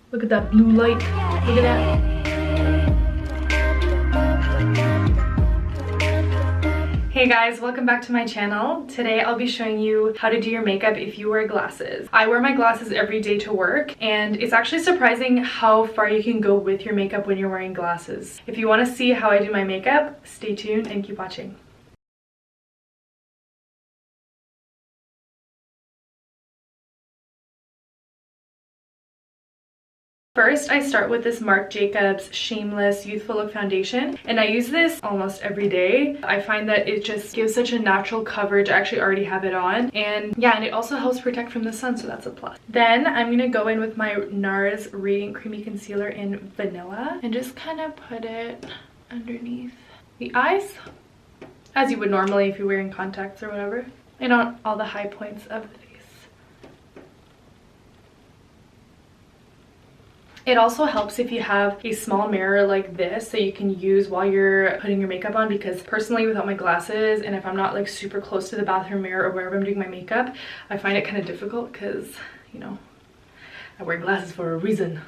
Look at that blue light. Look at that. Hey guys, welcome back to my channel. Today I'll be showing you how to do your makeup if you wear glasses. I wear my glasses every day to work, and it's actually surprising how far you can go with your makeup when you're wearing glasses. If you want to see how I do my makeup, stay tuned and keep watching. First, I start with this Marc Jacobs Shameless Youthful Look Foundation, and I use this almost every day. I find that it just gives such a natural coverage. I actually already have it on, and yeah, and it also helps protect from the sun, so that's a plus. Then I'm gonna go in with my Nars Radiant Creamy Concealer in Vanilla and just kind of put it underneath the eyes, as you would normally if you're wearing contacts or whatever, and on all the high points of the face. It also helps if you have a small mirror like this that you can use while you're putting your makeup on, because personally without my glasses, and if I'm not like super close to the bathroom mirror or wherever I'm doing my makeup, I find it kind of difficult because, you know, I wear glasses for a reason.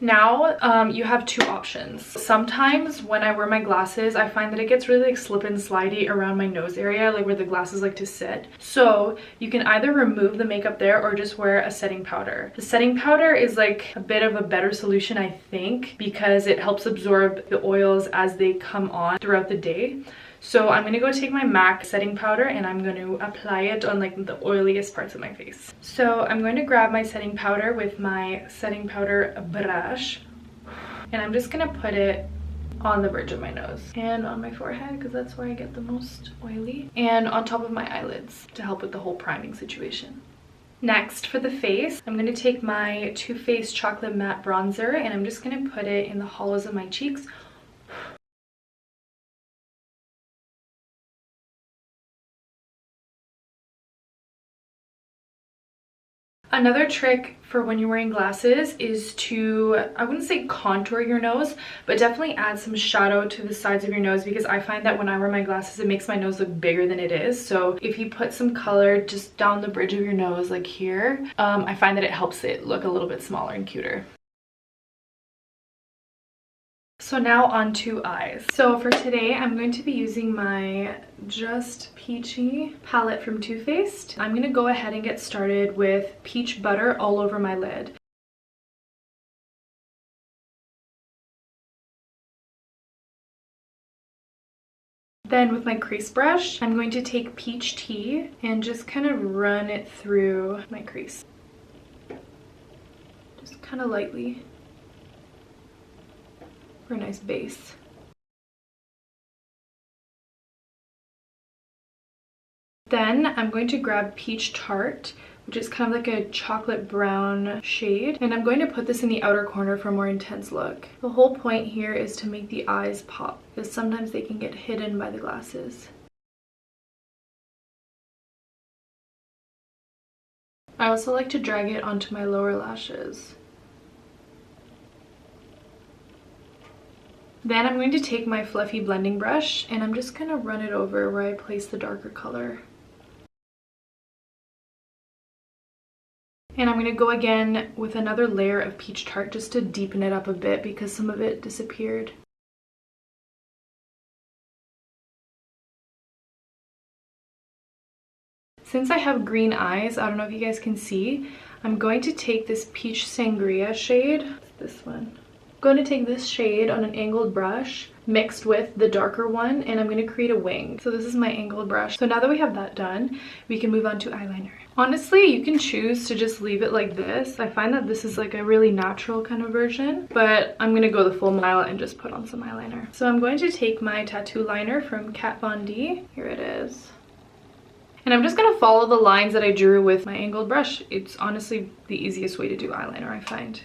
Now you have two options. Sometimes when I wear my glasses, I find that it gets really like slip and slidey around my nose area, like where the glasses like to sit. So you can either remove the makeup there or just wear a setting powder. The setting powder is like a bit of a better solution, I think, because it helps absorb the oils as they come on throughout the day. So I'm gonna go take my MAC setting powder and I'm going to apply it on like the oiliest parts of my face. So I'm going to grab my setting powder with my setting powder brush, and I'm just gonna put it on the bridge of my nose and on my forehead because that's where I get the most oily, and on top of my eyelids to help with the whole priming situation. Next, for the face, I'm going to take my Too Faced Chocolate Matte Bronzer and I'm just going to put it in the hollows of my cheeks. Another trick for when you're wearing glasses is to, I wouldn't say contour your nose, but definitely add some shadow to the sides of your nose, because I find that when I wear my glasses, it makes my nose look bigger than it is. So if you put some color just down the bridge of your nose, like here, I find that it helps it look a little bit smaller and cuter. So now on to eyes. So for today, I'm going to be using my Just Peachy palette from Too Faced. I'm going to go ahead and get started with peach butter all over my lid. Then with my crease brush, I'm going to take peach tea and just kind of run it through my crease. Just kind of lightly for a nice base. Then I'm going to grab Peach Tart, which is kind of like a chocolate brown shade, and I'm going to put this in the outer corner for a more intense look. The whole point here is to make the eyes pop, because sometimes they can get hidden by the glasses. I also like to drag it onto my lower lashes. Then I'm going to take my fluffy blending brush and I'm just going to run it over where I place the darker color. And I'm going to go again with another layer of Peach Tart just to deepen it up a bit because some of it disappeared. Since I have green eyes, I don't know if you guys can see, I'm going to take this Peach Sangria shade, this one. I'm going to take this shade on an angled brush mixed with the darker one, and I'm going to create a wing. So this is my angled brush. So now that we have that done, we can move on to eyeliner. Honestly, you can choose to just leave it like this. I find that this is like a really natural kind of version, but I'm going to go the full mile and just put on some eyeliner. So I'm going to take my tattoo liner from Kat Von D. Here it is. And I'm just going to follow the lines that I drew with my angled brush. It's honestly the easiest way to do eyeliner, I find.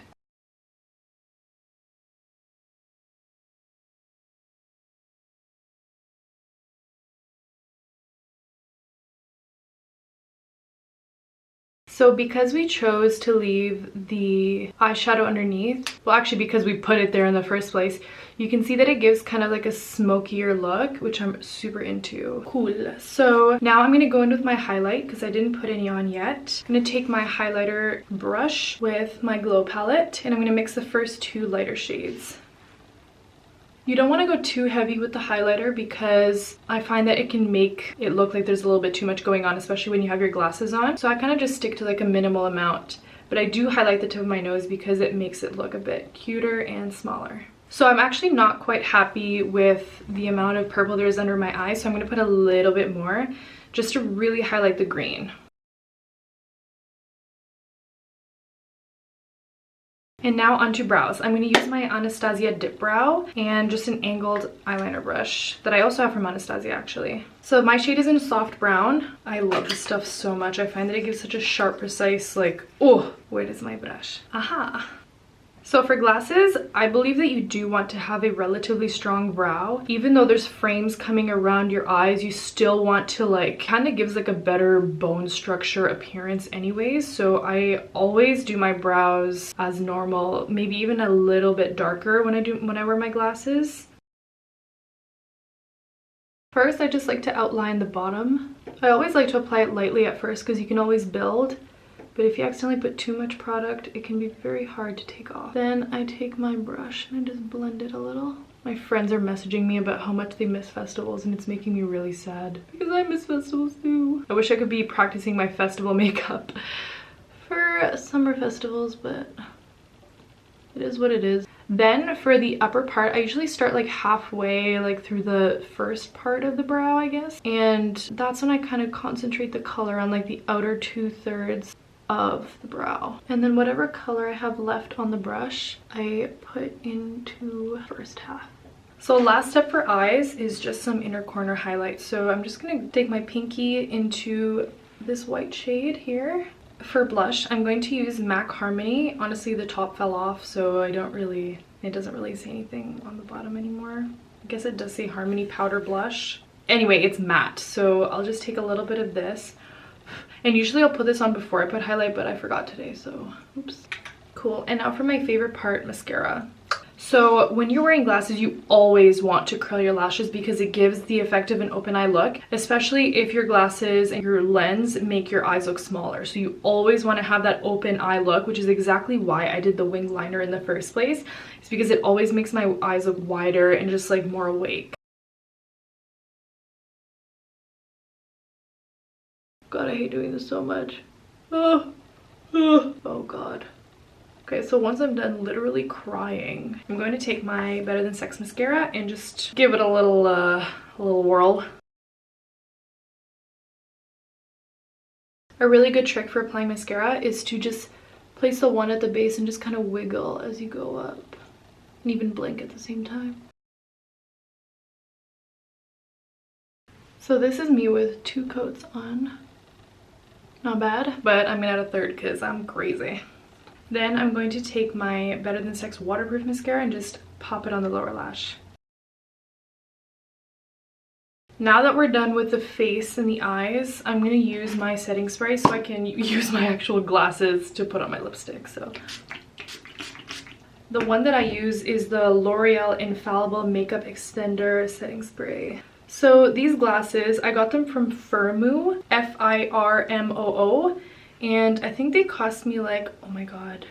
So because we chose to leave the eyeshadow underneath, well actually because we put it there in the first place, you can see that it gives kind of like a smokier look, which I'm super into. Cool. So now I'm going to go in with my highlight because I didn't put any on yet. I'm going to take my highlighter brush with my glow palette and I'm going to mix the first two lighter shades. You don't want to go too heavy with the highlighter because I find that it can make it look like there's a little bit too much going on, especially when you have your glasses on. So I kind of just stick to like a minimal amount, but I do highlight the tip of my nose because it makes it look a bit cuter and smaller. So I'm actually not quite happy with the amount of purple there is under my eye, so I'm going to put a little bit more just to really highlight the green. And now onto brows. I'm going to use my Anastasia Dipbrow and just an angled eyeliner brush that I also have from Anastasia actually. So my shade is in soft brown. I love this stuff so much. I find that it gives such a sharp, precise, like, oh, where is my brush? Aha! So for glasses, I believe that you do want to have a relatively strong brow. Even though there's frames coming around your eyes, you still want to like, kind of gives like a better bone structure appearance anyways. So I always do my brows as normal, maybe even a little bit darker when I wear my glasses. First, I just like to outline the bottom. I always like to apply it lightly at first because you can always build. But if you accidentally put too much product, it can be very hard to take off. Then I take my brush and I just blend it a little. My friends are messaging me about how much they miss festivals and it's making me really sad because I miss festivals too. I wish I could be practicing my festival makeup for summer festivals, but it is what it is. Then for the upper part, I usually start like halfway, like through the first part of the brow, I guess. And that's when I kind of concentrate the color on like the outer 2/3 of the brow, and then whatever color I have left on the brush I put into the first half. So last step for eyes is just some inner corner highlight. So I'm just gonna take my pinky into this white shade here. For blush, I'm going to use MAC Harmony. Honestly, the top fell off, so it doesn't really say anything on the bottom anymore. I guess it does say Harmony Powder Blush. Anyway, it's matte, so I'll just take a little bit of this. And usually I'll put this on before I put highlight, but I forgot today, so oops. Cool. And now for my favorite part, mascara. So when you're wearing glasses, you always want to curl your lashes because it gives the effect of an open eye look, especially if your glasses and your lens make your eyes look smaller. So you always want to have that open eye look, which is exactly why I did the winged liner in the first place. It's because it always makes my eyes look wider and just like more awake. God, I hate doing this so much. Oh God. Okay, so once I'm done literally crying, I'm going to take my Better Than Sex mascara and just give it a little whirl. A really good trick for applying mascara is to just place the one at the base and just kind of wiggle as you go up, and even blink at the same time. So this is me with 2 coats on. Not bad, but I'm gonna add a third because I'm crazy. Then I'm going to take my Better Than Sex waterproof mascara and just pop it on the lower lash. Now that we're done with the face and the eyes, I'm going to use my setting spray so I can use my actual glasses to put on my lipstick. So the one that I use is the L'Oreal Infallible Makeup Extender Setting Spray. So these glasses, I got them from Firmoo, Firmoo, and I think they cost me like, oh my god,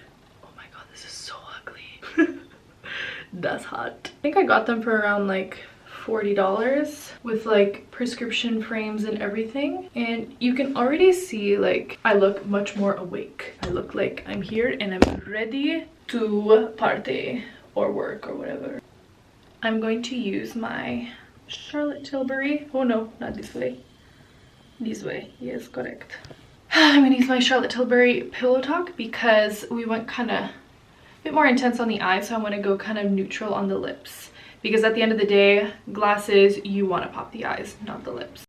this is so ugly. That's hot. I think I got them for around like $40 with like prescription frames and everything, and you can already see like I look much more awake. I look like I'm here and I'm ready to party or work or whatever. I'm going to use my Charlotte Tilbury. Oh no, not this way. This way, yes, correct. I'm gonna use my Charlotte Tilbury Pillow Talk because we went kind of a bit more intense on the eyes, so I want to go kind of neutral on the lips. Because at the end of the day, glasses, you want to pop the eyes, not the lips.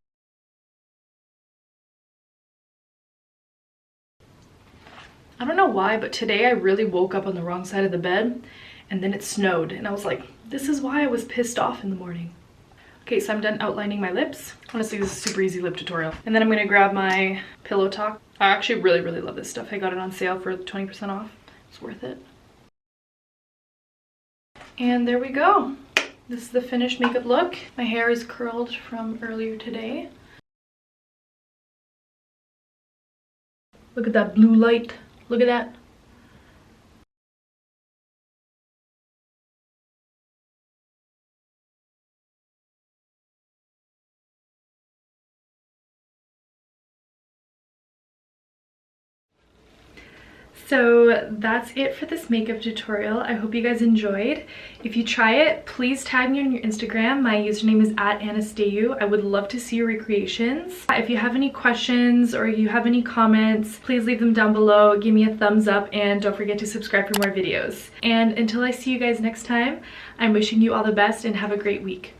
I don't know why, but today I really woke up on the wrong side of the bed and then it snowed and I was like, this is why I was pissed off in the morning. Okay, so I'm done outlining my lips. Honestly, this is a super easy lip tutorial. And then I'm gonna grab my Pillow Talk. I actually really love this stuff. I got it on sale for 20% off. It's worth it. And there we go. This is the finished makeup look. My hair is curled from earlier today. Look at that blue light. Look at that. So that's it for this makeup tutorial. I hope you guys enjoyed. If you try it, please tag me on your Instagram. My username is @Anastasia. I would love to see your recreations. If you have any questions or you have any comments, please leave them down below. Give me a thumbs up and don't forget to subscribe for more videos. And until I see you guys next time, I'm wishing you all the best and have a great week.